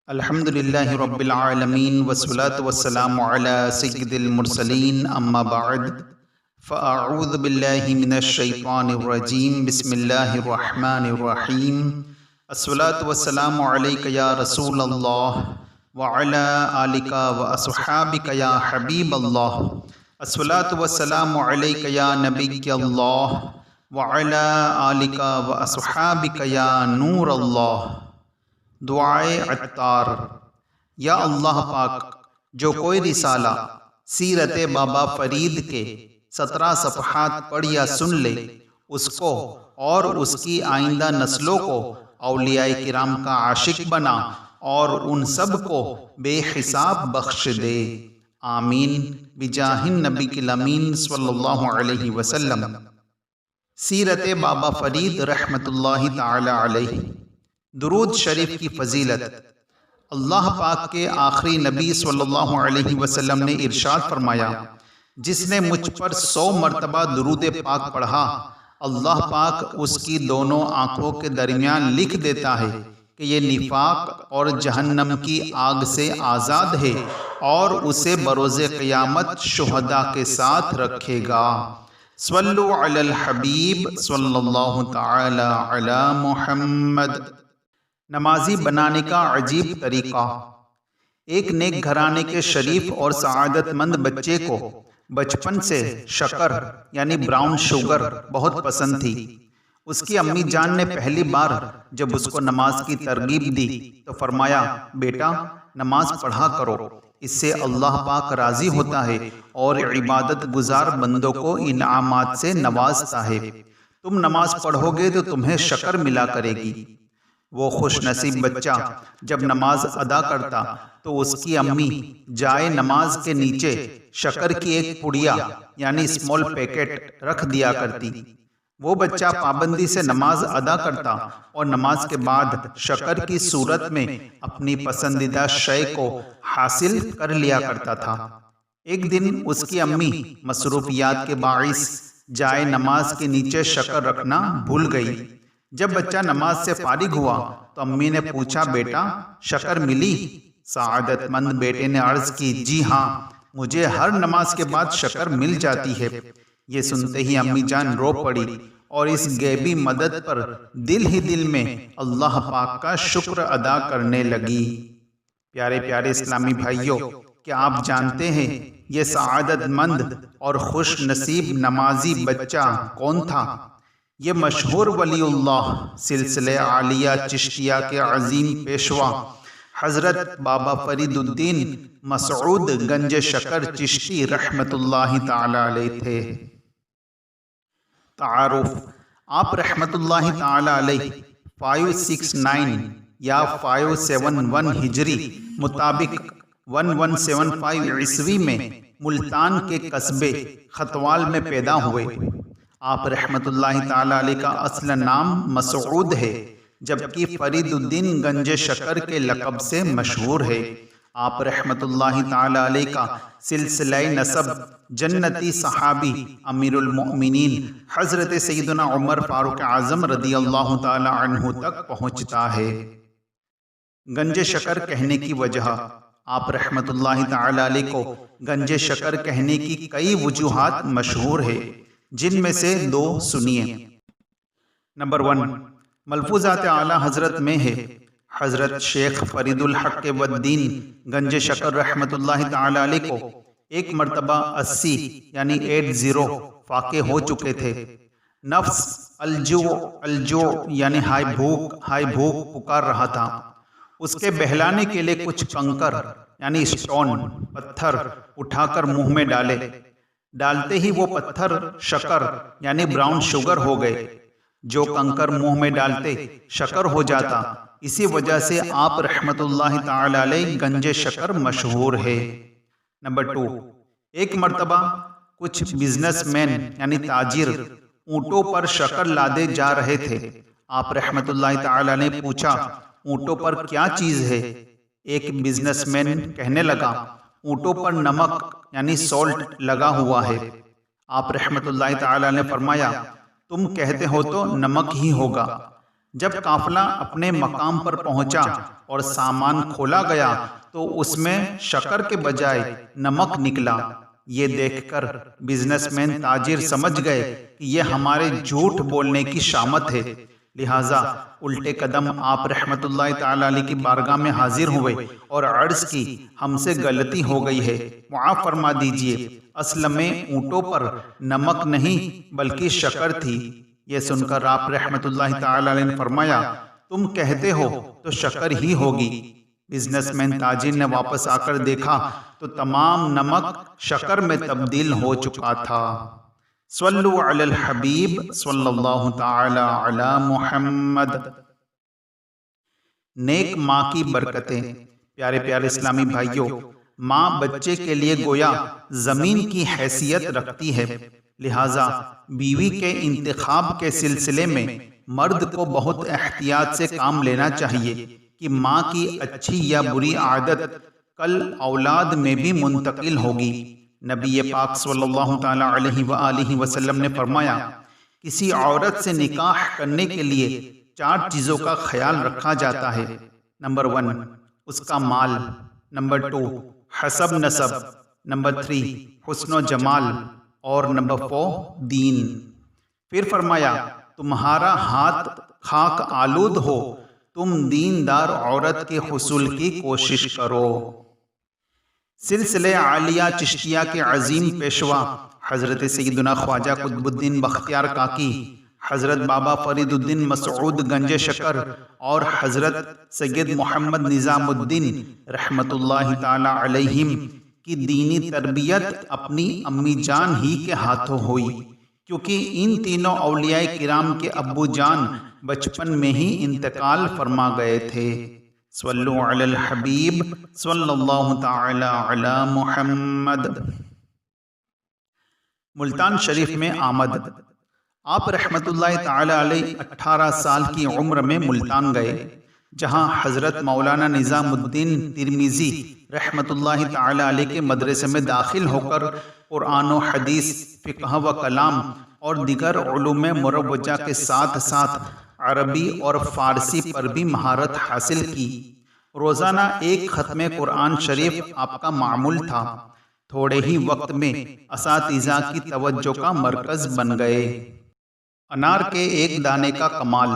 الحمدللہ رب العالمین والصلاة والسلام علی سید المرسلین اما بعد فاعوذ باللہ من الشیطان الرجیم بسم اللہ الرحمن الرحیم الصلاة والسلام علیک یا رسول اللہ وعلی آلک واصحابک یا حبیب اللہ الصلاة والسلام علیک یا نبی اللہ وعلی آلک واصحابک یا نور اللہ۔ دعائے عطار۔ یا اللہ پاک، جو کوئی رسالہ سیرت بابا فرید کے 17 صفحات پڑھ یا سن لے، اس کو اور اس کی آئندہ نسلوں کو اولیاء کرام کا عاشق بنا اور ان سب کو بے حساب بخش دے، آمین بجاہ النبی الامین صلی اللہ علیہ وسلم۔ سیرت بابا فرید رحمۃ اللہ تعالی علیہ۔ درود شریف کی فضیلت۔ اللہ پاک کے آخری نبی صلی اللہ علیہ وسلم نے ارشاد فرمایا، جس نے مجھ پر 100 مرتبہ درود پاک پڑھا، اللہ پاک اس کی دونوں آنکھوں کے درمیان لکھ دیتا ہے کہ یہ نفاق اور جہنم کی آگ سے آزاد ہے اور اسے بروز قیامت شہداء کے ساتھ رکھے گا۔ صلو علی الحبیب صلی اللہ تعالی علی محمد۔ نمازی بنانے کا عجیب طریقہ۔ ایک نیک گھرانے کے شریف اور سعادت مند بچے کو بچپن سے شکر یعنی براؤن شوگر بہت پسند تھی۔ اس کی امی جان نے پہلی بار جب اس کو نماز کی ترغیب دی تو فرمایا، بیٹا نماز پڑھا کرو، اس سے اللہ پاک راضی ہوتا ہے اور عبادت گزار بندوں کو انعامات سے نوازتا ہے۔ تم نماز پڑھو گے تو تمہیں شکر ملا کرے گی۔ وہ خوش نصیب بچہ جب نماز ادا کرتا تو اس کی امی جائے نماز کے نیچے شکر کی ایک پڑیا یعنی اسمال پیکٹ رکھ دیا کرتی۔ وہ بچہ پابندی سے نماز ادا کرتا اور نماز کے بعد شکر کی صورت میں اپنی پسندیدہ شے کو حاصل کر لیا کرتا تھا۔ ایک دن اس کی امی مصروفیات کے باعث جائے نماز کے نیچے شکر رکھنا بھول گئی۔ جب بچہ نماز سے فارغ ہوا تو امی نے پوچھا، بیٹا شکر ملی؟ سعادت مند بیٹے نے عرض کی، جی ہاں، مجھے ہر نماز کے بعد شکر مل جاتی ہے۔ یہ سنتے ہی امی جان رو پڑی اور اس غیبی مدد پر دل ہی دل میں اللہ پاک کا شکر ادا کرنے لگی۔ پیارے پیارے اسلامی بھائیوں، کیا آپ جانتے ہیں یہ سعادت مند اور خوش نصیب نمازی بچہ کون تھا؟ یہ مشہور ولی اللہ سلسلہ عالیہ چشتیہ کے عظیم پیشوا حضرت بابا فرید الدین مسعود گنج شکر چشتی رحمت اللہ تعالی علیہ تھے۔ تعارف۔ آپ رحمت اللہ تعالی علیہ 569 یا 571 ہجری مطابق 1175 عیسوی میں ملتان کے قصبے ختوال میں پیدا ہوئے۔ آپ رحمت اللہ تعالی علیہ کا اصل نام مسعود ہے، جبکہ فرید الدین گنج شکر کے لقب سے مشہور ہے۔ آپ رحمت اللہ تعالی علیہ کا سلسلہ نسب جنتی صحابی امیر المؤمنین حضرت سیدنا عمر فاروق اعظم رضی اللہ تعالی عنہ تک پہنچتا ہے۔ گنج شکر کہنے کی وجہ۔ آپ رحمت اللہ تعالی علیہ کو گنج شکر کہنے کی کئی وجوہات مشہور ہے، جن میں سے 2 سنیے۔ نمبر 1، ملفوظات اعلیٰ حضرت میں ہے۔ حضرت شیخ فرید الحق والدین گنج شکر رحمت اللہ تعالی علیہ کو ایک مرتبہ 80 یعنی 80 فاقے ہو چکے تھے۔ نفس الجوع یعنی ہائی بھوک پکار رہا تھا۔ اس کے بہلانے کے لیے کچھ کنکر یعنی اسٹون پتھر اٹھا کر منہ میں ڈالتے ہی وہ پتھر شکر یعنی براؤن شوگر ہو گئے۔ جو کنکر منہ میں ڈالتے شکر ہو جاتا، اسی وجہ سے آپ رحمت اللہ تعالی علیہ گنج شکر مشہور ہے۔ نمبر 2، ایک مرتبہ کچھ بزنس مین یعنی تاجر اونٹوں پر شکر لادے جا رہے تھے۔ آپ رحمت اللہ تعالی علیہ نے پوچھا، اونٹوں پر کیا چیز ہے؟ ایک بزنس مین کہنے لگا، اونٹوں پر نمک یعنی سالٹ لگا ہوا ہے۔ آپ رحمت اللہ تعالی نے فرمایا، تم کہتے ہو تو نمک ہی ہوگا۔ جب قافلہ اپنے مقام پر پہنچا اور سامان کھولا گیا تو اس میں شکر کے بجائے نمک نکلا۔ یہ دیکھ کر بزنس مین تاجر سمجھ گئے کہ یہ ہمارے جھوٹ بولنے کی شامت ہے، لہٰذا الٹے قدم آپ رحمت اللہ تعالی علیہ کی بارگاہ میں حاضر ہوئے اور عرض کی، ہم سے غلطی ہو گئی ہے، معاف فرما دیجئے، اصل میں اونٹوں پر نمک نہیں بلکہ شکر تھی۔ یہ سن کر آپ رحمت اللہ تعالی علیہ نے فرمایا، تم کہتے ہو تو شکر ہی ہوگی۔ بزنس مین تاجر نے واپس آ کر دیکھا تو تمام نمک شکر میں تبدیل ہو چکا تھا۔ صلو علی الحبیب صلی اللہ تعالی علی محمد۔ نیک ماں کی برکتیں۔ پیارے پیارے اسلامی بھائیوں، ماں بچے کے لیے گویا زمین کی حیثیت رکھتی ہے، لہٰذا بیوی کے انتخاب کے سلسلے میں مرد کو بہت احتیاط سے کام لینا چاہیے کہ ماں کی اچھی یا بری عادت کل اولاد میں بھی منتقل ہوگی۔ نبی پاک صلی اللہ تعالی علیہ وآلہ وسلم نے فرمایا، کسی عورت سے نکاح کرنے کے لیے 4 چیزوں کا خیال رکھا جاتا ہے۔ نمبر 1 اس کا مال، نمبر 2 حسب نسب، نمبر 3 حسن و جمال، اور نمبر 4 دین۔ پھر فرمایا، تمہارا ہاتھ خاک آلود ہو، تم دیندار عورت کے حصول کی کوشش کرو۔ سلسلہ عالیہ چشتیہ کے عظیم پیشوا حضرت سیدنا خواجہ قطب الدین بختیار کاکی، حضرت بابا فرید الدین مسعود گنج شکر اور حضرت سید محمد نظام الدین رحمت اللہ تعالی علیہم کی دینی تربیت اپنی امی جان ہی کے ہاتھوں ہوئی، کیونکہ ان تینوں اولیاء کرام کے ابو جان بچپن میں ہی انتقال فرما گئے تھے۔ صلو علی الحبیب صلی اللہ تعالی علی محمد۔ ملتان شریف میں آمد۔ آپ رحمت اللہ تعالی علیہ 18 سال کی عمر میں ملتان گئے، جہاں حضرت مولانا نظام الدین ترمذی رحمت اللہ تعالی علیہ کے مدرسے میں داخل ہو کر قرآن و حدیث، فقہ و کلام اور دیگر علوم مروجہ کے ساتھ ساتھ عربی اور فارسی پر بھی مہارت حاصل کی۔ روزانہ ایک ختم قرآن شریف آپ کا معمول تھا۔ تھوڑے ہی وقت میں اساتذہ کی توجہ کا مرکز بن گئے۔ انار کے ایک دانے کا کمال۔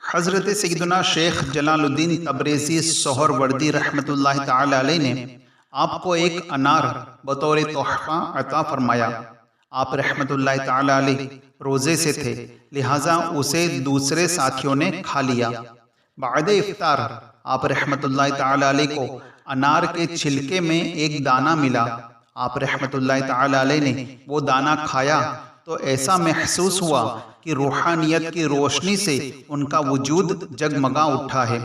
حضرت سیدنا شیخ جلال الدین تبریزی سہروردی رحمت اللہ تعالی علیہ نے آپ کو ایک انار بطور تحفہ عطا فرمایا۔ آپ رحمت اللہ تعالی علیہ روزے سے تھے، لہٰذا اسے دوسرے ساتھیوں نے کھا لیا۔ بعد افطار آپ رحمت اللہ تعالی علیہ کو انار کے چھلکے میں ایک دانہ ملا۔ آپ رحمت اللہ تعالی علیہ نے وہ دانہ کھایا تو ایسا محسوس ہوا کہ روحانیت کی روشنی سے ان کا وجود جگمگا اٹھا ہے۔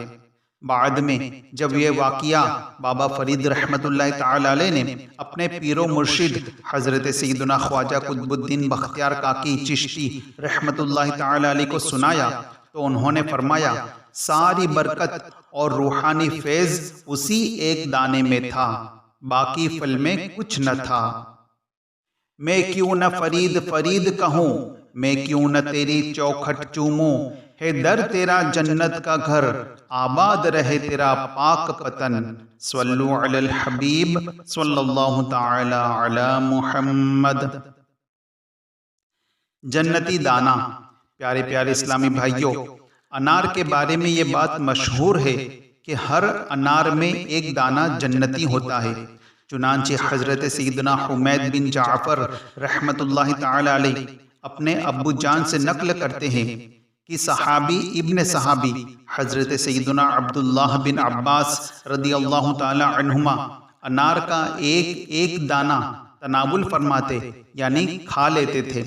بعد میں جب یہ واقعہ بابا فرید رحمت اللہ تعالی علیہ نے اپنے پیر و مرشد حضرت سیدنا خواجہ قطب الدین بختیار کاکی چشتی رحمت اللہ تعالی علیہ کو سنایا تو انہوں نے فرمایا، ساری برکت اور روحانی فیض اسی ایک دانے میں تھا، باقی پھل میں کچھ نہ تھا۔ میں کیوں نہ فرید فرید کہوں، میں کیوں نہ تیری چوکھٹ چوموں، ہے در تیرا جنت کا گھر، آباد رہے تیرا پاک پتن۔ صلو علی الحبیب صلی اللہ تعالی علی محمد۔ جنتی دانہ۔ پیارے پیارے اسلامی بھائیوں، انار کے بارے میں یہ بات مشہور ہے کہ ہر انار میں ایک دانہ جنتی ہوتا ہے۔ چنانچہ حضرت سیدنا حمید بن جعفر رحمت اللہ تعالی علیہ اپنے ابو جان سے نقل کرتے ہیں کہ صحابی ابن صحابی حضرت سیدنا عبداللہ بن عباس رضی اللہ تعالی عنہما انار کا ایک ایک دانہ تناول فرماتے یعنی کھا لیتے تھے۔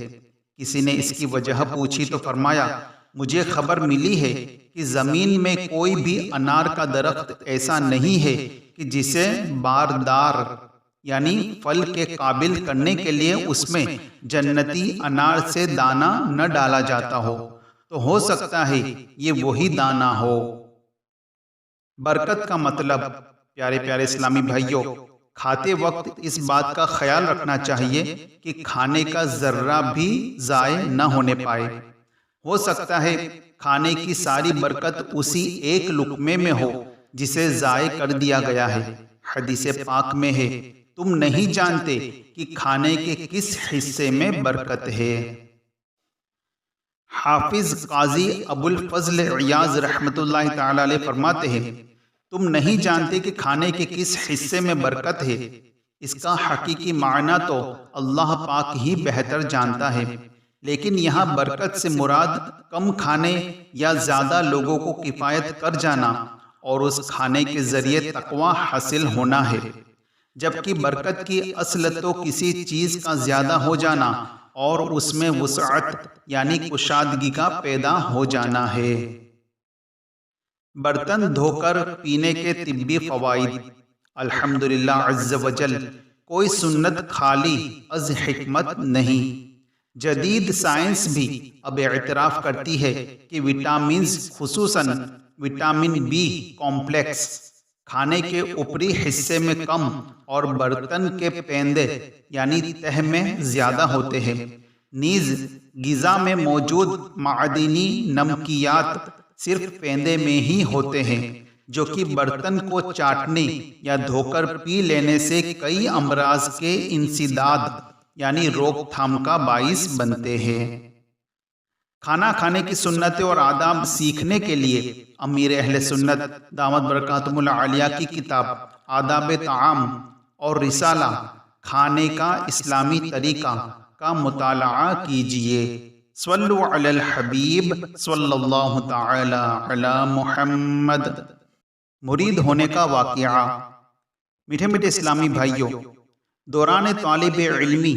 کسی نے اس کی وجہ پوچھی تو فرمایا، مجھے خبر ملی ہے کہ زمین میں کوئی بھی انار کا درخت ایسا نہیں ہے کہ جسے باردار یعنی پھل کے قابل کرنے کے لیے اس میں جنتی انار سے دانہ نہ ڈالا جاتا ہو، تو ہو سکتا ہے یہ وہی دانہ ہو۔ برکت کا مطلب۔ پیارے پیارے اسلامی بھائیوں، کھاتے وقت اس بات کا خیال رکھنا چاہیے کہ کھانے کا ذرہ بھی ضائع نہ ہونے پائے۔ ہو سکتا ہے کھانے کی ساری برکت اسی ایک لقمے میں ہو جسے ضائع کر دیا گیا ہے۔ حدیث پاک میں ہے، تم نہیں جانتے کہ کھانے کے کس حصے میں برکت ہے۔ حافظ قاضی ابو الفضل عیاض رحمۃ اللہ تعالی علیہ فرماتے ہیں، تم نہیں جانتے کہ کھانے کے کس حصے میں برکت ہے۔ اس کا حقیقی معنی تو اللہ پاک ہی بہتر جانتا ہے، لیکن یہاں برکت سے مراد کم کھانے یا زیادہ لوگوں کو کفایت کر جانا اور اس کھانے کے ذریعے تقویٰ حاصل ہونا ہے، جبکہ برکت کی اصل تو کسی چیز کا زیادہ ہو جانا اور اس میں وسعت یعنی کشادگی کا پیدا ہو جانا ہے۔ برتن دھو کر پینے کے طبی فوائد۔ الحمدللہ عز وجل کوئی سنت خالی از حکمت نہیں۔ جدید سائنس بھی اب اعتراف کرتی ہے کہ وٹامنز خصوصاً وٹامن بی کمپلیکس کھانے کے اوپری حصے میں کم اور برتن کے پیندے یعنی تہ میں زیادہ ہوتے ہیں۔ نیز غذا میں موجود معدنی نمکیات صرف پیندے میں ہی ہوتے ہیں، جو کہ برتن کو چاٹنے یا دھو کر پی لینے سے کئی امراض کے انسداد یعنی روک تھام کا باعث بنتے ہیں۔ کھانا کھانے کی سنتیں اور آداب سیکھنے کے لیے امیر اہل سنت دامت برکاتہم العالیہ کی کتاب آداب طعام اور رسالہ کھانے کا اسلامی طریقہ کا مطالعہ کیجیے۔ صلو علی الحبیب صلی اللہ تعالی علی محمد۔ مرید ہونے کا واقعہ۔ میٹھے میٹھے اسلامی بھائیوں، دوران طالب علمی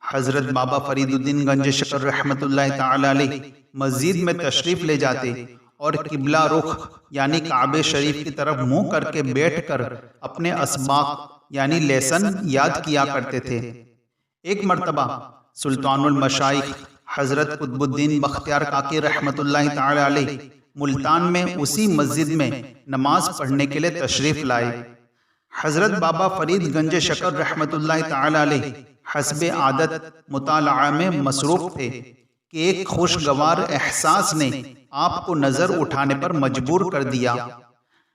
حضرت بابا فرید الدین گنج شکر رحمت اللہ تعالی علیہ مسجد میں تشریف لے جاتے اور قبلہ رخ یعنی کعبہ شریف کی طرف منہ کر کے بیٹھ کر اپنے اسباق یعنی لیسن یاد کیا کرتے تھے۔ ایک مرتبہ سلطان المشائخ حضرت قطب الدین بختیار کاکی رحمت اللہ تعالی علیہ ملتان میں اسی مسجد میں نماز پڑھنے کے لیے تشریف لائے۔ حضرت بابا فرید گنج شکر رحمت اللہ تعالی علیہ حسب عادت مطالعہ میں مصروف تھے کہ ایک خوشگوار احساس نے آپ کو نظر اٹھانے پر مجبور کر دیا۔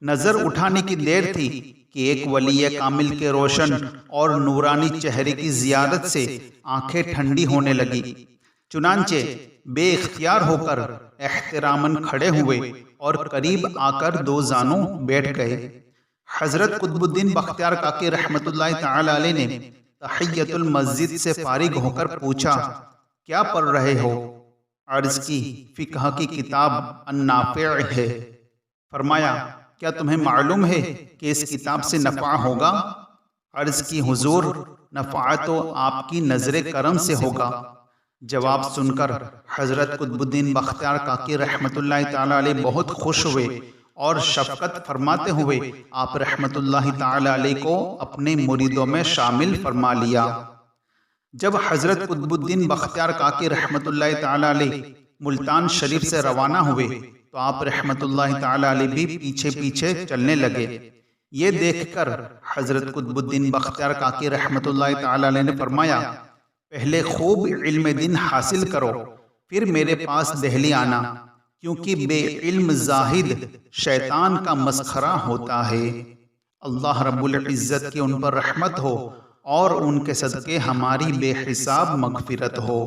نظر اٹھانے کی دیر تھی کہ ایک ولی کامل کے روشن اور نورانی چہرے کی زیارت سے آنکھیں ٹھنڈی ہونے لگی۔ چنانچہ بے اختیار ہو کر احتراماً کھڑے ہوئے اور قریب آ کر دو زانوں بیٹھ گئے۔ حضرت قطب الدین بختیار کاکی رحمت اللہ تعالی علیہ نے تحیت المسجد سے فارغ ہو کر پوچھا، کیا پڑھ رہے ہو؟ عرض کی، فقہ کی کتاب النافع ہے۔ فرمایا، کیا تمہیں معلوم ہے کہ اس کتاب سے نفع ہوگا؟ عرض کی، حضور نفع تو آپ کی نظر کرم سے ہوگا۔ جواب سن کر حضرت قطب الدین بختیار کاکی رحمت اللہ تعالی علیہ بہت خوش ہوئے اور شفقت فرماتے ہوئے آپ رحمت اللہ تعالی علیہ کو اپنے مریدوں میں شامل فرما لیا۔ جب حضرت قطب الدین بختیار کاکی رحمت اللہ تعالی علیہ ملتان شریف سے روانہ ہوئے تو آپ رحمت اللہ تعالی علیہ بھی پیچھے پیچھے چلنے لگے۔ یہ دیکھ کر حضرت قطب الدین بختیار کاکی رحمت اللہ تعالی علیہ نے فرمایا، پہلے خوب علم دین حاصل کرو، پھر میرے پاس دہلی آنا، کیونکہ بے علم زاہد شیطان کا مسخرہ ہوتا ہے۔ اللہ رب العزت کی ان پر رحمت ہو اور ان کے صدقے ہماری بے حساب مغفرت ہو،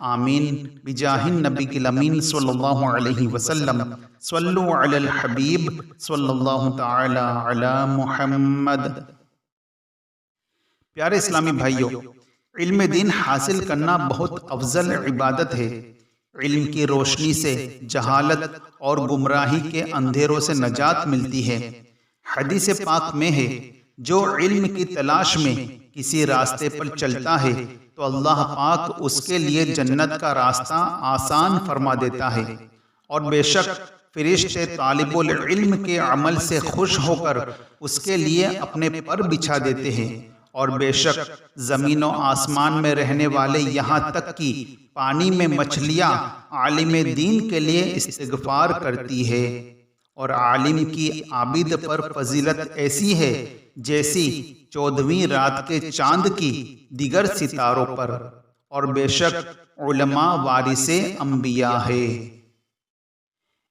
آمین بجاہ النبی الامین صلی اللہ علیہ وسلم۔ صلو علی الحبیب صلی اللہ تعالی علی محمد۔ پیارے اسلامی بھائیوں، علم دین حاصل کرنا بہت افضل عبادت ہے۔ علم کی روشنی سے جہالت اور گمراہی کے اندھیروں سے نجات ملتی ہے۔ حدیث پاک میں ہے، جو علم کی تلاش میں کسی راستے پر چلتا ہے تو اللہ پاک اس کے لیے جنت کا راستہ آسان فرما دیتا ہے، اور بے شک فرشتے طالب العلم کے عمل سے خوش ہو کر اس کے لیے اپنے پر بچھا دیتے ہیں، اور بے شک زمین و آسمان میں رہنے والے یہاں تک کہ پانی میں مچھلیاں عالم دین کے لیے استغفار کرتی ہے، اور عالم کی عابد پر فضیلت ایسی ہے جیسی 14ویں رات کے چاند کی دیگر ستاروں پر، اور بے شک علماء وارث انبیاء ہے۔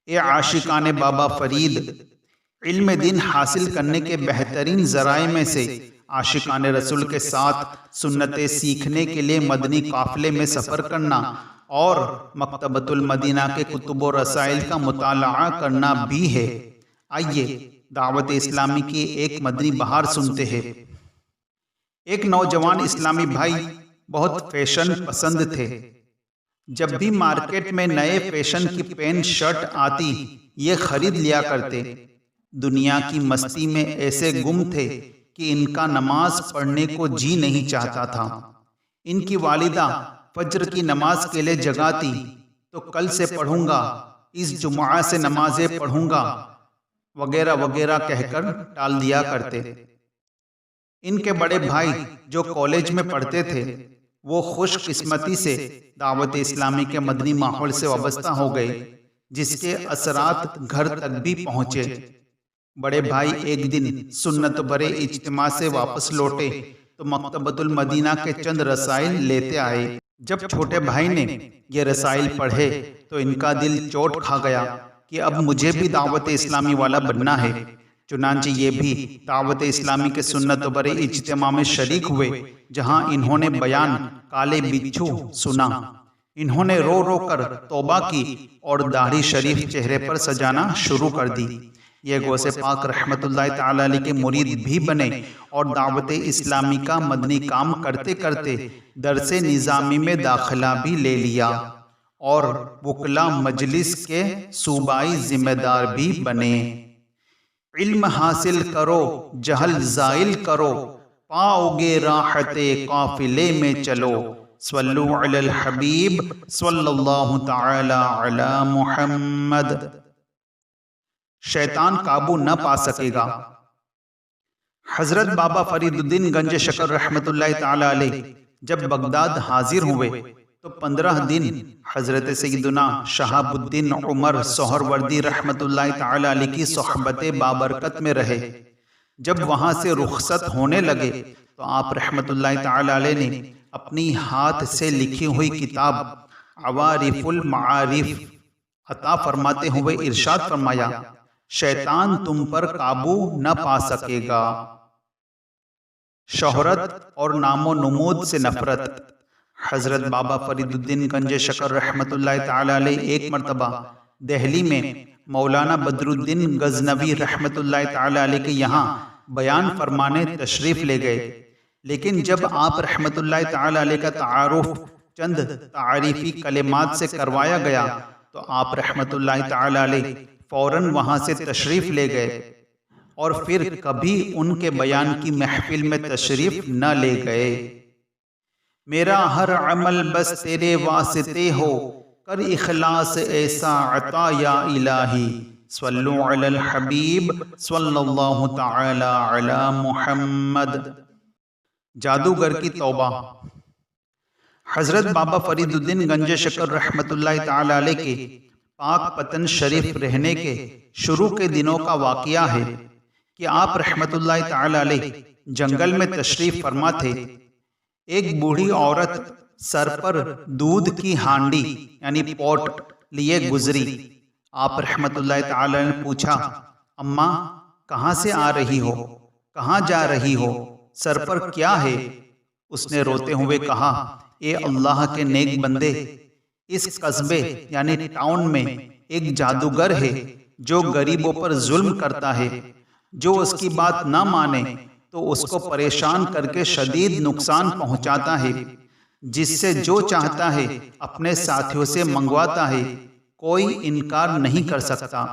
اے عاشقان بابا فرید، علم دین حاصل کرنے کے بہترین ذرائع میں سے عاشقان رسول کے ساتھ سنتیں سیکھنے کے لیے مدنی قافلے میں سفر کرنا اور مکتبۃ المدینہ کے کتب و رسائل کا مطالعہ کرنا بھی ہے۔ آئیے دعوت اسلامی کی ایک مدنی بہار سنتے ہیں۔ ایک نوجوان اسلامی بھائی بہت فیشن پسند تھے۔ جب بھی مارکیٹ میں نئے فیشن کی پینٹ شرٹ آتی یہ خرید لیا کرتے۔ دنیا کی مستی میں ایسے گم تھے کہ ان کا نماز پڑھنے کو جی نہیں چاہتا تھا۔ ان کی والدہ فجر کی نماز کے لیے جگاتی تو کل سے پڑھوں گا، اس جمعہ سے نمازیں پڑھوں گا وغیرہ وغیرہ کہہ کر ٹال دیا کرتے۔ ان کے بڑے بھائی جو کالج میں پڑھتے تھے وہ خوش قسمتی سے دعوت اسلامی کے مدنی ماحول سے وابستہ ہو گئے، جس کے اثرات گھر تک بھی پہنچے۔ بڑے بھائی ایک دن سنت برے اجتماع سے واپس لوٹے تو مکتبۃ المدینہ کے چند رسائل لیتے آئے۔ جب چھوٹے بھائی نے یہ رسائل پڑھے تو ان کا دل چوٹ کھا گیا کہ اب مجھے بھی دعوت اسلامی والا بننا ہے۔ چنانچہ یہ بھی دعوت اسلامی کے سنت برے اجتماع میں شریک ہوئے، جہاں انہوں نے بیان کالے بچھو سنا۔ انہوں نے رو رو کر توبہ کی اور داڑھی شریف چہرے پر سجانا شروع کر دی۔ یہ غوث پاک رحمت اللہ تعالی علیہ کے مرید بھی بنے اور دعوت اسلامی کا مدنی کام کرتے کرتے درس نظامی میں داخلہ بھی لے لیا اور وکلا مجلس کے صوبائی ذمہ دار بھی بنے۔ علم حاصل کرو، جہل زائل کرو، پاؤ گے راحت قافلے میں چلو۔ صلو علی الحبیب صلی اللہ تعالی علی محمد۔ شیطان قابو نہ پا سکے گا۔ حضرت بابا فرید الدین گنج شکر رحمت اللہ تعالی علیہ جب بغداد حاضر ہوئے تو 15 دن حضرت سیدنا شہاب الدین عمر سہروردی رحمت اللہ تعالی علیہ کی صحبت بابرکت میں رہے۔ جب وہاں سے رخصت ہونے لگے تو آپ رحمت اللہ تعالی علیہ نے اپنی ہاتھ سے لکھی ہوئی کتاب عوارف المعارف عطا فرماتے ہوئے ارشاد فرمایا، شیطان تم پر قابو نہ پا سکے گا۔ شہرت اور نام و نمود سے نفرت۔ حضرت بابا فرید الدین گنج شکر رحمت اللہ تعالی علیہ ایک مرتبہ دہلی میں مولانا بدر الدین غزنوی رحمت اللہ تعالی علیہ کے یہاں بیان فرمانے تشریف لے گئے، لیکن جب آپ رحمت اللہ تعالی علیہ کا تعارف چند تعریفی کلمات سے کروایا گیا تو آپ رحمت اللہ تعالی علیہ فوراً وہاں سے تشریف لے گئے اور پھر کبھی ان کے بیان کی محفل میں تشریف نہ لے گئے۔ میرا ہر عمل بس تیرے واسطے ہو، کر اخلاص ایسا عطا یا الہی۔ صلو علی الحبیب صلی اللہ تعالی علی محمد۔ جادوگر کی توبہ۔ حضرت بابا فرید الدین گنج شکر رحمت اللہ تعالی علیہ کے پاک پتن شریف رہنے کے شروع کے دنوں کا واقعہ ہے کہ آپ رحمت اللہ تعالی علیہ جنگل میں تشریف فرما تھے۔ ایک بوڑھی عورت سر پر دودھ کی ہانڈی یعنی پوٹ لیے گزری۔ آپ رحمت اللہ تعالی نے پوچھا، اماں کہاں سے آ رہی ہو، کہاں جا رہی ہو، سر پر کیا ہے؟ اس نے روتے ہوئے کہا، اے اللہ کے نیک بندے، اس قصبے یعنی ٹاؤن میں ایک جادوگر ہے جو غریبوں پر ظلم کرتا ہے۔ جو اس کی بات نہ مانے تو اس کو پریشان کر کے شدید نقصان پہنچاتا ہے، جس سے جو چاہتا ہے اپنے ساتھیوں سے منگواتا ہے، کوئی انکار نہیں کر سکتا۔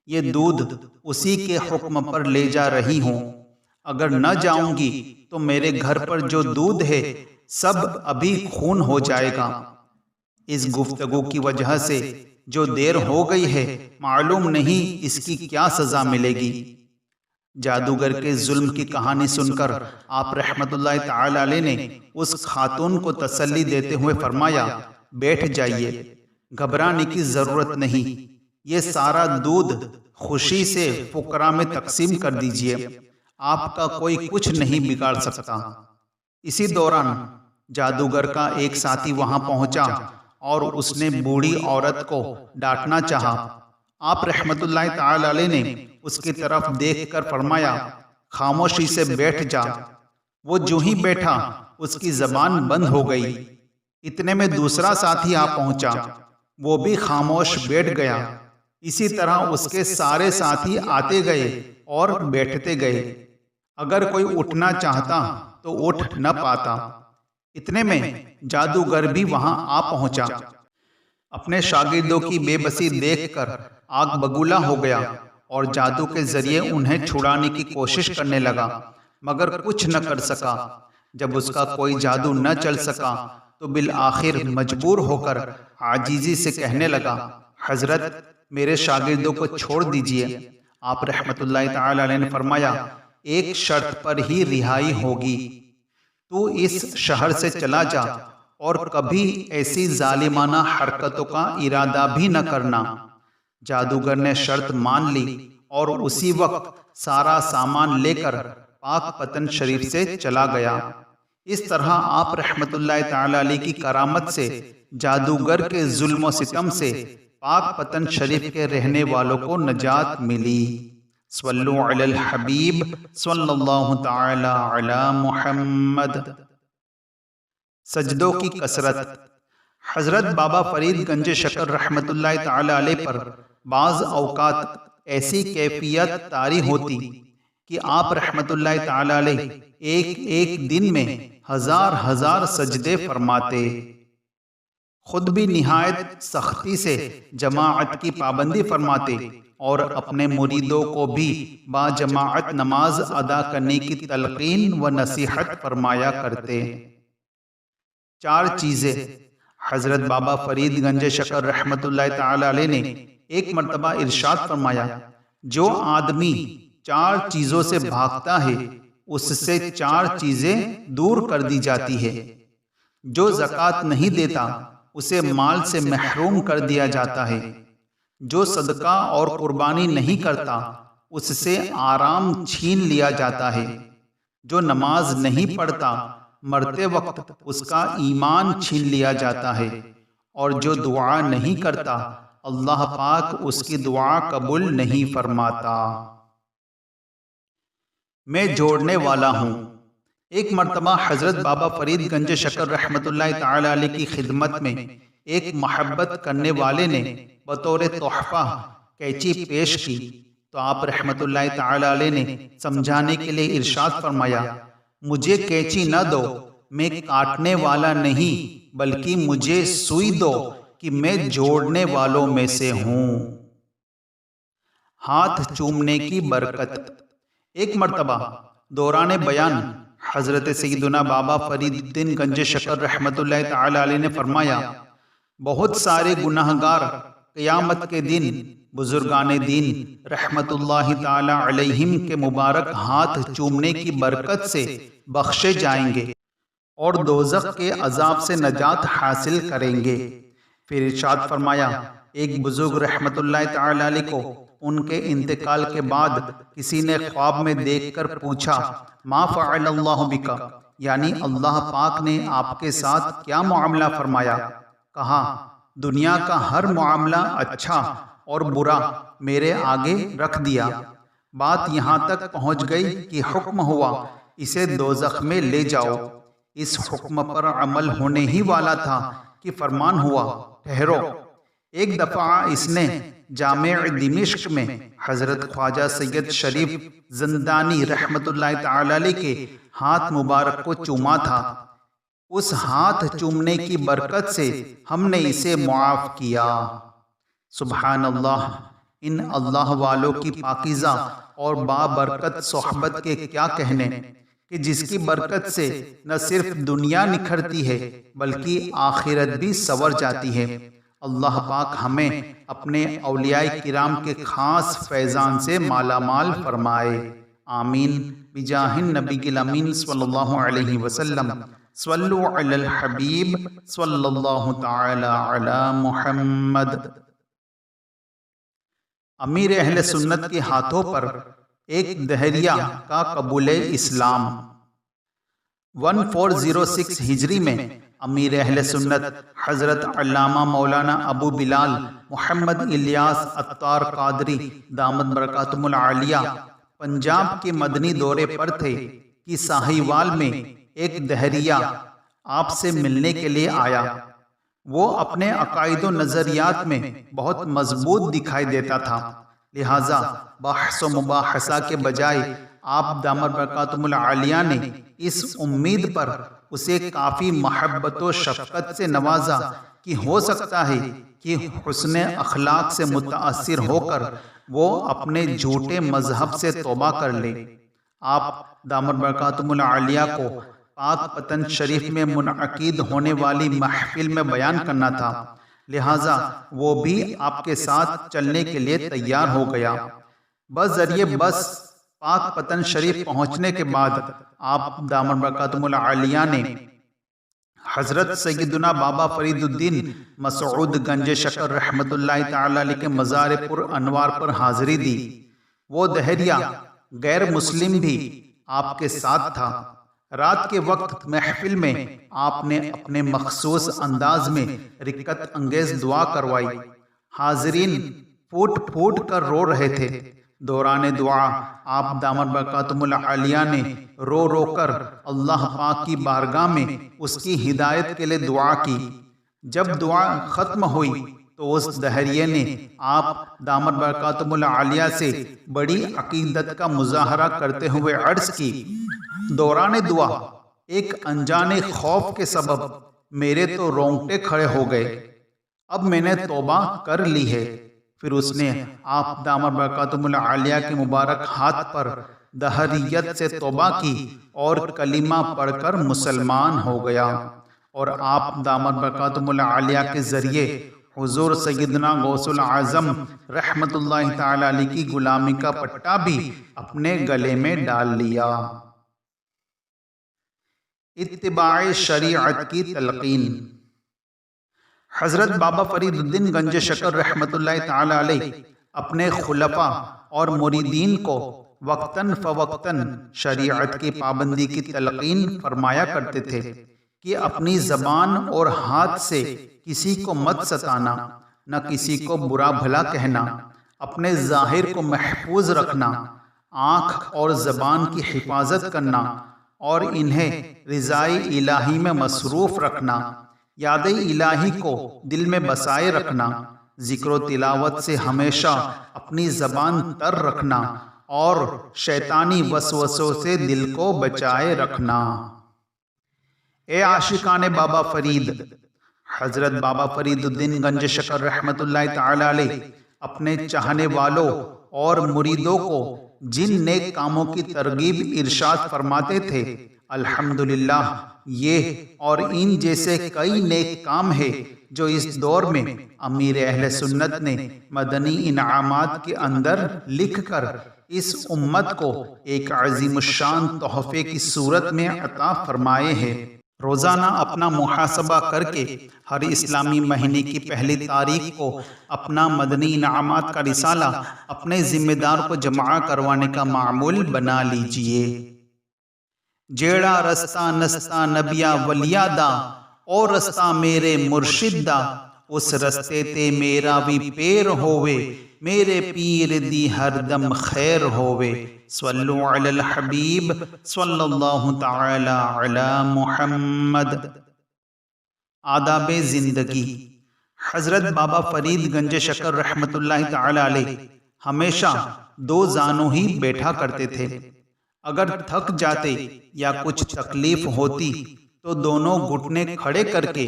یہ دودھ اسی کے حکم پر لے جا رہی ہوں، اگر نہ جاؤں گی تو میرے گھر پر جو دودھ ہے سب ابھی خون ہو جائے گا۔ اس گفتگو کی وجہ سے جو دیر ہو گئی ہے معلوم نہیں اس کی کیا سزا ملے گی۔ جادوگر کے ظلم کی کہانی سن کر آپ رحمت اللہ تعالی علیہ نے اس خاتون کو تسلی دیتے ہوئے فرمایا، بیٹھ جائیے، گھبرانے کی ضرورت نہیں، یہ سارا دودھ خوشی سے فقراء میں تقسیم کر دیجیے، آپ کا کوئی کچھ نہیں بگاڑ سکتا۔ اسی دوران جادوگر کا ایک ساتھی وہاں پہنچا اور اس نے بوڑھی عورت کو ڈانٹنا چاہا آپ رحمت اللہ تعالی علیہ نے اس کی طرف دیکھ کر فرمایا خاموشی سے بیٹھ جا۔ وہ جو ہی بیٹھا اس کی زبان بند ہو گئی۔ اتنے میں دوسرا ساتھی آ پہنچا، وہ بھی خاموش بیٹھ گیا۔ اسی طرح اس کے سارے ساتھی آتے گئے اور بیٹھتے گئے۔ اگر کوئی اٹھنا چاہتا تو اٹھ نہ پاتا۔ اتنے میں جادوگر بھی وہاں آ پہنچا۔ اپنے شاگردوں کی بے بسی دیکھ کر آگ بگولا ہو گیا اور جادو کے ذریعے انہیں چھڑانے کی کوشش کرنے لگا، مگر کچھ نہ کر سکا۔ جب اس کا کوئی جادو نہ چل سکا تو بالآخر مجبور ہو کر عاجزی سے کہنے لگا، حضرت میرے شاگردوں کو چھوڑ دیجئے۔ آپ رحمت اللہ تعالی علیہ نے فرمایا، ایک شرط پر ہی رہائی ہوگی، تو اس شہر سے چلا جا اور کبھی ایسی ظالمانہ حرکتوں کا ارادہ بھی نہ کرنا۔ جادوگر نے شرط مان لی اور اسی وقت سارا سامان لے کر پاک پتن شریف سے چلا گیا۔ اس طرح آپ رحمت اللہ تعالی علیہ کی کرامت سے جادوگر کے ظلم و ستم سے پاک پتن شریف کے رہنے والوں کو نجات ملی۔ صلو علی الحبیب صلی اللہ تعالی علی محمد۔ سجدوں کی کثرت۔ حضرت بابا فرید گنج شکر رحمت اللہ تعالی علیہ پر بعض اوقات ایسی کیفیت طاری ہوتی کہ آپ رحمت اللہ تعالی علیہ ایک ایک دن میں ہزار سجدے فرماتے۔ خود بھی نہایت سختی سے جماعت کی پابندی فرماتے اور اپنے مریدوں کو بھی با جماعت نماز ادا کرنے کی تلقین و نصیحت فرمایا کرتے۔ 4 چیزیں۔ حضرت بابا فرید گنج شکر رحمت اللہ تعالی علیہ نے ایک مرتبہ ارشاد فرمایا، جو آدمی 4 چیزوں سے بھاگتا ہے اس سے 4 چیزیں دور کر دی جاتی ہے۔ جو زکوٰۃ نہیں دیتا اسے مال سے محروم کر دیا جاتا ہے۔ جو صدقہ اور قربانی نہیں کرتا اس سے آرام چھین لیا جاتا ہے۔ جو نماز نہیں پڑھتا مرتے وقت اس کا ایمان چھین لیا جاتا ہے، اور جو دعا نہیں کرتا اللہ پاک اس کی دعا قبول نہیں فرماتا۔ میں جوڑنے والا ہوں۔ ایک مرتبہ حضرت بابا فرید گنج شکر رحمت اللہ تعالی علیہ کی خدمت میں ایک محبت کرنے والے نے بطور تحفہ کینچی پیش کی تو آپ رحمت اللہ تعالی علیہ نے سمجھانے کے لیے ارشاد فرمایا، مجھے کینچی نہ دو، میں کاٹنے والا نہیں بلکہ مجھے سوئی دو کہ میں جوڑنے والوں میں سے ہوں۔ ہاتھ چومنے کی برکت۔ ایک مرتبہ دوران بیان حضرت سیدنا بابا فرید الدین گنج شکر رحمت اللہ تعالی علیہ نے فرمایا، بہت سارے گناہگار قیامت کے دن بزرگان دین رحمت اللہ تعالی علیہم کے مبارک ہاتھ چومنے کی برکت سے بخشے جائیں گے اور دوزخ کے عذاب سے نجات حاصل کریں گے۔ پھر ارشاد فرمایا، ایک بزرگ رحمت اللہ تعالی علیہ کو ان کے انتقال کے بعد کسی نے خواب میں دیکھ کر پوچھا، ما فعل اللہ بکا، یعنی اللہ پاک نے آپ کے ساتھ کیا معاملہ فرمایا؟ کہا، دنیا کا ہر معاملہ اچھا اور برا میرے آگے رکھ دیا۔ بات یہاں تک پہنچ گئی کہ حکم ہوا اسے دوزخ میں لے جاؤ۔ اس حکم پر عمل ہونے ہی والا تھا کہ فرمان ہوا، ٹھہرو۔ ایک دفعہ اس نے جامع دمشق میں حضرت خواجہ سید شریف زندانی رحمت اللہ تعالی علیہ کے ہاتھ مبارک کو چوما تھا۔ اس ہاتھ چومنے کی برکت سے ہم نے اسے معاف کیا۔ سبحان اللہ، ان اللہ والوں کی پاکیزہ اور بابرکت صحبت کے کیا کہنے کہ جس کی برکت سے نہ صرف دنیا نکھرتی ہے بلکہ آخرت بھی سنور جاتی ہے۔ اللہ پاک ہمیں اپنے اولیاء کرام کے خاص فیضان سے مالا مال فرمائے، آمین، بجاہ النبی الامین صلی اللہ علیہ وسلم۔ صلو علی الحبیب صلی اللہ تعالی علی محمد۔ امیر اہل سنت کے ہاتھوں پر ایک دہریہ کا قبول اسلام۔ 1406 ہجری میں امیر اہل سنت حضرت علامہ مولانا ابو بلال محمد الیاس عطار قادری دامت برکاتہم العالیہ پنجاب کے مدنی دورے پر تھے کہ ساہیوال میں ایک دہریہ آپ سے ملنے کے لیے آیا۔ وہ اپنے عقائد و نظریات میں بہت مضبوط دکھائی دیتا تھا، لہٰذا بحث و مباحثہ کے بجائے آپ دامت برکاتہم العالیہ نے اس امید پر اسے کافی محبت و شفقت سے نوازا کہ ہو سکتا ہے کہ حسن اخلاق سے متاثر ہو کر وہ اپنے جھوٹے مذہب سے توبہ کر لے۔ آپ دامت برکاتہم العالیہ کو پاک پتن شریف میں منعقد ہونے والی محفل میں بیان کرنا تھا، لہٰذا وہ بھی آپ کے ساتھ چلنے کے لیے تیار ہو گیا۔ بذریعہ بس پاک پتن شریف پہنچنے کے بعد آپ دامت برکاتہم العالیہ نے حضرت سیدنا بابا فرید الدین مسعود گنج شکر رحمت اللہ تعالی علیہ کے مزار پر انوار پر حاضری دی۔ وہ دہریہ غیر مسلم بھی آپ کے ساتھ تھا۔ رات کے وقت محفل میں آپ نے اپنے مخصوص انداز میں رکت انگیز دعا کروائی۔ حاضرین پھوٹ پھوٹ کر رو رہے تھے۔ دوران دعا آپ دامت برکاتہم العالیہ نے رو رو کر اللہ پاک کی بارگاہ میں اس کی ہدایت کے لیے دعا کی۔ جب دعا ختم ہوئی تو اس دہریے نے آپ دامت برکاتہم العالیہ سے بڑی عقیدت کا مظاہرہ کرتے ہوئے عرض کی، دوران دعا ایک انجان خوف کے سبب میرے تو رونگٹے کھڑے ہو گئے، اب میں نے توبہ کر لی ہے۔ پھر اس نے آپ دامت برکاتہم العالیہ کے مبارک ہاتھ پر دہریت سے توبہ کی اور کلمہ پڑھ کر مسلمان ہو گیا، اور آپ دامت برکاتہم العالیہ کے ذریعے حضور سیدنا غوث العظم رحمت اللہ تعالی علیہ کی غلامی کا پٹا بھی اپنے گلے میں ڈال لیا۔ اتباع شریعت کی تلقین۔ حضرت بابا فرید الدین گنج شکر رحمت اللہ تعالی علیہ اپنے خلفاء اور مریدین کو وقتاً فوقتاً شریعت کی پابندی کی تلقین فرمایا کرتے تھے کہ اپنی زبان اور ہاتھ سے کسی کو مت ستانا، نہ کسی کو برا بھلا کہنا، اپنے ظاہر کو محفوظ رکھنا، آنکھ اور زبان کی حفاظت کرنا اور انہیں رضائے الہی میں مصروف رکھنا، یاد الہی کو دل میں بسائے رکھنا، ذکر و تلاوت سے ہمیشہ اپنی زبان تر رکھنا اور شیطانی وسوسوں سے دل کو بچائے رکھنا۔ اے عاشقان بابا فرید، حضرت بابا فرید الدین گنج شکر رحمت اللہ تعالی علیہ اپنے چاہنے والوں اور مریدوں کو جن نیک کاموں کی ترغیب ارشاد فرماتے تھے، الحمدللہ یہ اور ان جیسے کئی نیک کام ہیں جو اس دور میں امیر اہل سنت نے مدنی انعامات کے اندر لکھ کر اس امت کو ایک عظیم الشان تحفے کی صورت میں عطا فرمائے ہیں۔ روزانہ اپنا محاسبہ کر کے ہر اسلامی مہینے کی پہلی تاریخ کو اپنا مدنی انعامات کا رسالہ اپنے ذمہ دار کو جمع کروانے کا معمول بنا لیجئے۔ جیڑا رستہ نستا نبیا ولیا دا او رستہ میرے مرشد دا، اس رستے تے میرا بھی پیر ہووے، میرے پیر دی ہر دم خیر ہووے۔ صلو علی الحبیب صلی اللہ تعالی علی محمد۔ آداب زندگی۔ حضرت بابا فرید گنج شکر رحمت اللہ تعالی علیہ ہمیشہ دو زانوں ہی بیٹھا کرتے تھے۔ اگر تھک جاتے یا کچھ تکلیف ہوتی تو دونوں گھٹنے کھڑے کر کے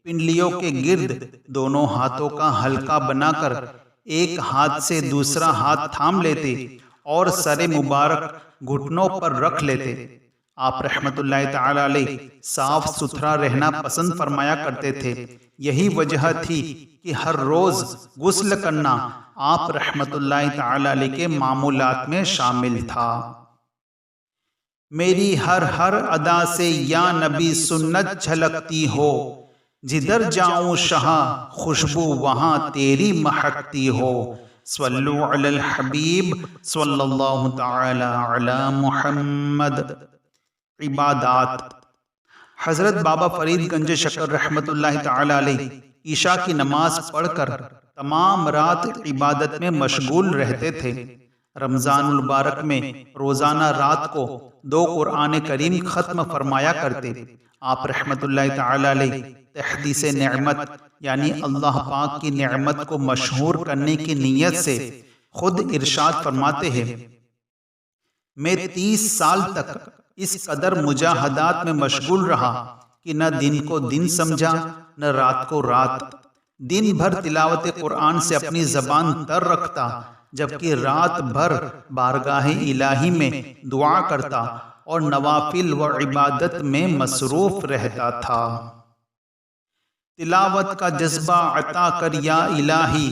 پنڈلیوں کے گرد دونوں ہاتھوں کا حلقہ بنا کر ایک ہاتھ سے دوسرا ہاتھ تھام لیتے اور سر مبارک گھٹنوں پر رکھ لیتے۔ آپ رحمت اللہ تعالی علیہ صاف ستھرا رہنا پسند فرمایا کرتے تھے۔ یہی وجہ تھی کہ ہر روز غسل کرنا آپ رحمت اللہ تعالی علیہ کے معمولات میں شامل تھا۔ میری ہر ادا سے یا نبی سنت جھلکتی ہو، جدھر جاؤں شہاں خوشبو وہاں تیری مہکتی ہو۔ صلو علی الحبیب صلی اللہ تعالی علی محمد۔ عبادات۔ حضرت بابا فرید گنج شکر رحمۃ اللہ تعالی علیہ عشاء کی نماز پڑھ کر تمام رات عبادت میں مشغول رہتے تھے۔ رمضان المبارک میں روزانہ رات کو 2 قرآن کریم ختم فرمایا کرتے۔ آپ رحمۃ اللہ تعالی علیہ تحدیث نعمت یعنی اللہ پاک کی نعمت کو مشہور کرنے کی نیت سے خود ارشاد فرماتے ہیں، میں 30 سال تک اس قدر مجاہدات میں مشغول رہا کہ نہ دن کو دن سمجھا نہ رات کو رات۔ دن بھر تلاوت قرآن سے اپنی زبان تر رکھتا، جبکہ رات بھر بارگاہ الہی میں دعا کرتا اور نوافل و عبادت میں مصروف رہتا تھا۔ تلاوت کا جذبہ عطا کر یا الہی،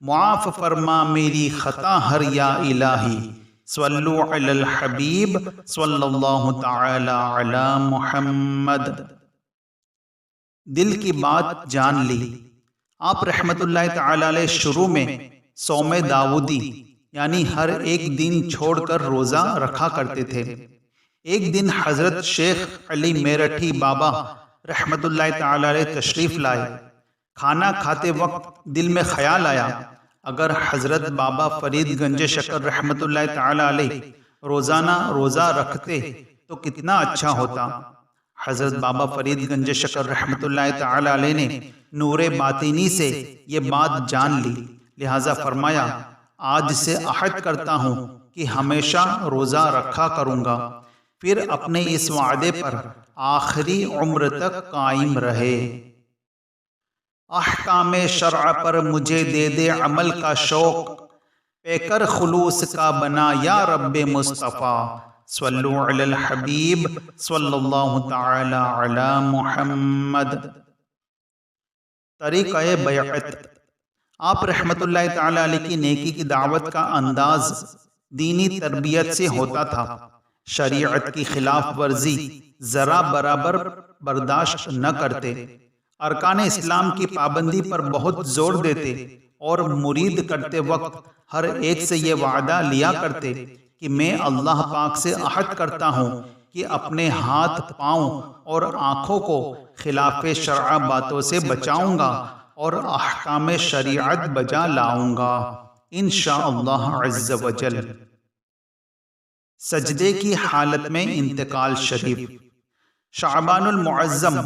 معاف فرما میری خطا ہر یا الہی، صلو علی الحبیب صلی اللہ تعالی علی محمد۔ دل کی بات جان لی۔ آپ رحمت اللہ تعالی علیہ شروع میں صوم داودی یعنی ہر ایک دن چھوڑ کر روزہ رکھا کرتے تھے۔ ایک دن حضرت شیخ علی میرٹھی بابا رحمت اللہ تعالی علیہ تشریف لائے۔ کھانا کھاتے وقت دل میں خیال آیا، اگر حضرت بابا فرید گنج شکر رحمت اللہ تعالی علیہ روزانہ روزہ رکھتے تو کتنا اچھا ہوتا۔ حضرت بابا فرید گنج شکر رحمت اللہ تعالی علیہ نے نور باطنی سے یہ بات جان لی، لہٰذا فرمایا، آج سے عہد کرتا ہوں کہ ہمیشہ روزہ رکھا کروں گا، پھر اپنے اس وعدے پر آخری عمر تک قائم رہے۔ احکام شرع پر مجھے دے دے عمل کا شوق، پیکر خلوص کا بنا یا رب مصطفیٰ، صلو علی الحبیب صلی اللہ تعالی علی محمد۔ طریقہ بیعت۔ آپ رحمت اللہ تعالی علیہ کی نیکی کی دعوت کا انداز دینی تربیت سے ہوتا تھا۔ شریعت کی خلاف ورزی ذرا برابر برداشت نہ کرتے، ارکان اسلام کی پابندی پر بہت زور دیتے اور مرید کرتے وقت ہر ایک سے یہ وعدہ لیا کرتے کہ میں اللہ پاک سے عہد کرتا ہوں کہ اپنے ہاتھ پاؤں اور آنکھوں کو خلاف شرع باتوں سے بچاؤں گا اور احکام شریعت بجا لاؤں گا انشاءاللہ عز وجل۔ سجدے کی حالت میں انتقال شریف۔ شعبان المعظم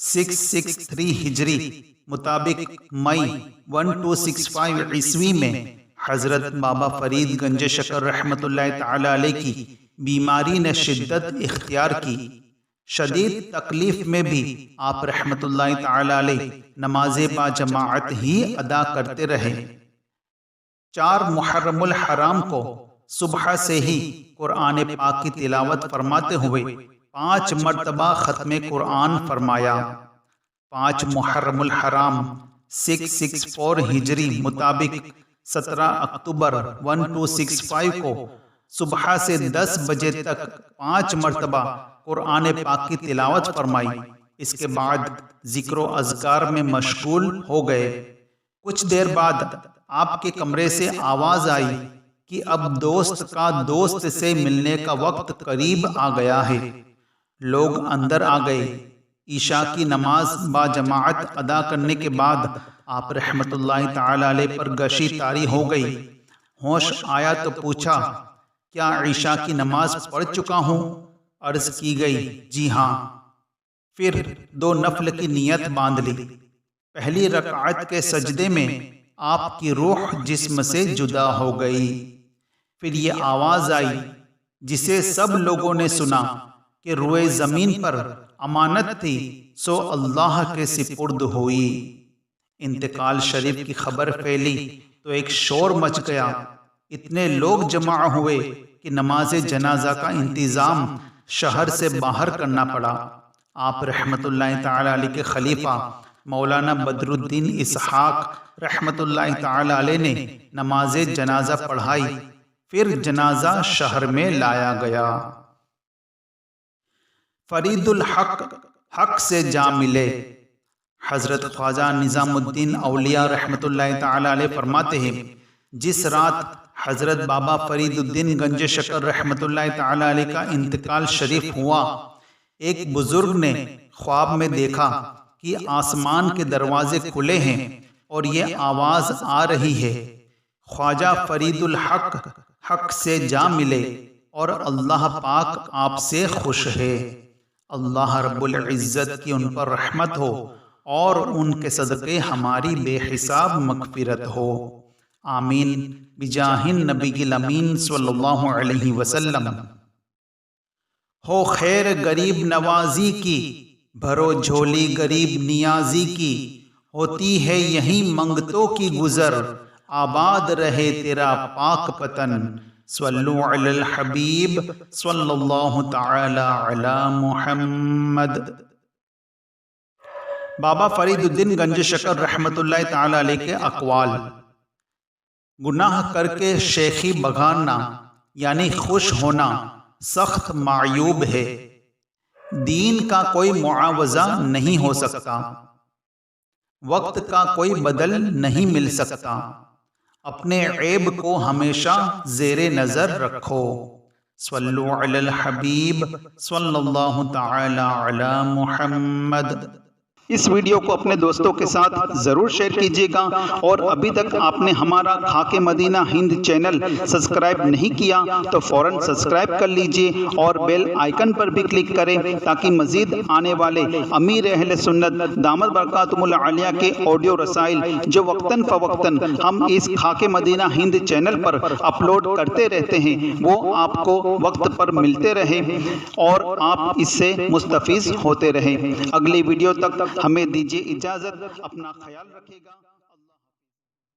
663 ہجری مطابق مئی 1265 عیسوی میں حضرت بابا فرید گنج شکر رحمت اللہ تعالی علیہ کی بیماری نے شدت اختیار کی۔ شدید تکلیف میں بھی آپ رحمت اللہ تعالی علیہ نماز با جماعت ہی ادا کرتے رہے۔ 4 محرم الحرام کو صبح سے ہی قرآن پاک کی تلاوت فرماتے ہوئے 5 مرتبہ ختم قرآن فرمایا۔ 5 محرم الحرام 664 ہجری مطابق 17 اکتوبر 1265 کو صبح سے 10 بجے تک 5 مرتبہ قرآن پاک کی تلاوت فرمائی۔ اس کے بعد ذکر و اذکار میں مشغول ہو گئے۔ کچھ دیر بعد آپ کے کمرے سے آواز آئی کہ اب دوست کا دوست سے ملنے کا وقت قریب آ گیا ہے۔ لوگ اندر آ گئے۔ عشاء کی نماز با جماعت ادا کرنے کے بعد آپ رحمت اللہ تعالی علیہ پر غشی طاری ہو گئی۔ ہوش آیا تو پوچھا، کیا عشاء کی نماز پڑھ چکا ہوں؟ عرض کی گئی، جی ہاں۔ پھر 2 نفل کی نیت باندھ لی۔ پہلی رکعت کے سجدے میں آپ کی روح جسم سے جدا ہو گئی۔ پھر یہ آواز آئی جسے سب لوگوں نے سنا کہ روئے زمین پر امانت تھی سو اللہ کے سپرد ہوئی۔ انتقال شریف کی خبر پھیلی تو ایک شور مچ گیا۔ اتنے لوگ جمع ہوئے کہ نماز جنازہ کا انتظام شہر سے باہر کرنا پڑا۔ آپ رحمت اللہ تعالی علیہ کے خلیفہ مولانا بدر الدین اسحاق رحمت اللہ تعالی علیہ نے نماز جنازہ پڑھائی، پھر جنازہ شہر میں لایا گیا۔ فرید الحق حق سے جا ملے۔ حضرت خواجہ نظام الدین اولیاء رحمت اللہ تعالی علیہ فرماتے ہیں، جس رات حضرت بابا فرید الدین گنج شکر رحمت اللہ تعالی علیہ کا انتقال شریف ہوا، ایک بزرگ نے خواب میں دیکھا کہ آسمان کے دروازے کھلے ہیں اور یہ آواز آ رہی ہے، خواجہ فرید الحق حق سے جا ملے اور اللہ پاک آپ سے خوش ہے۔ اللہ رب العزت کی ان پر رحمت ہو اور ان کے صدقے ہماری بے حساب مغفرت ہو، آمین بجاہ النبی الامین صلی اللہ علیہ وسلم۔ ہو خیر غریب نوازی کی، بھرو جھولی غریب نیازی کی، ہوتی ہے یہی منگتوں کی گزر، آباد رہے تیرا پاک پتن، صلو علی الحبیب صلی اللہ تعالی علی محمد۔ بابا فرید الدین گنج شکر رحمت اللہ تعالی علیہ کے اقوال: گناہ کر کے شیخی بگانا یعنی خوش ہونا سخت معیوب ہے، دین کا کوئی معاوضہ نہیں ہو سکتا، وقت کا کوئی بدل نہیں مل سکتا، اپنے عیب کو ہمیشہ زیر نظر رکھو، صلو علی الحبیب صلی اللہ تعالی علی محمد۔ اس ویڈیو کو اپنے دوستوں کے ساتھ ضرور شیئر کیجیے گا، اور ابھی تک آپ نے ہمارا خاک مدینہ ہند چینل سبسکرائب نہیں کیا تو فوراً سبسکرائب کر لیجیے اور بیل آئیکن پر بھی کلک کریں تاکہ مزید آنے والے امیر اہل سنت دامت برکاتہم العالیہ کے آڈیو رسائل جو وقتاً فوقتاً ہم اس خاک مدینہ ہند چینل پر اپلوڈ کرتے رہتے ہیں وہ آپ کو وقت پر ملتے رہے اور آپ اس سے مستفیض ہوتے رہیں۔ اگلی ویڈیو تک ہمیں دیجیے اجازت، اپنا خیال رکھے گا۔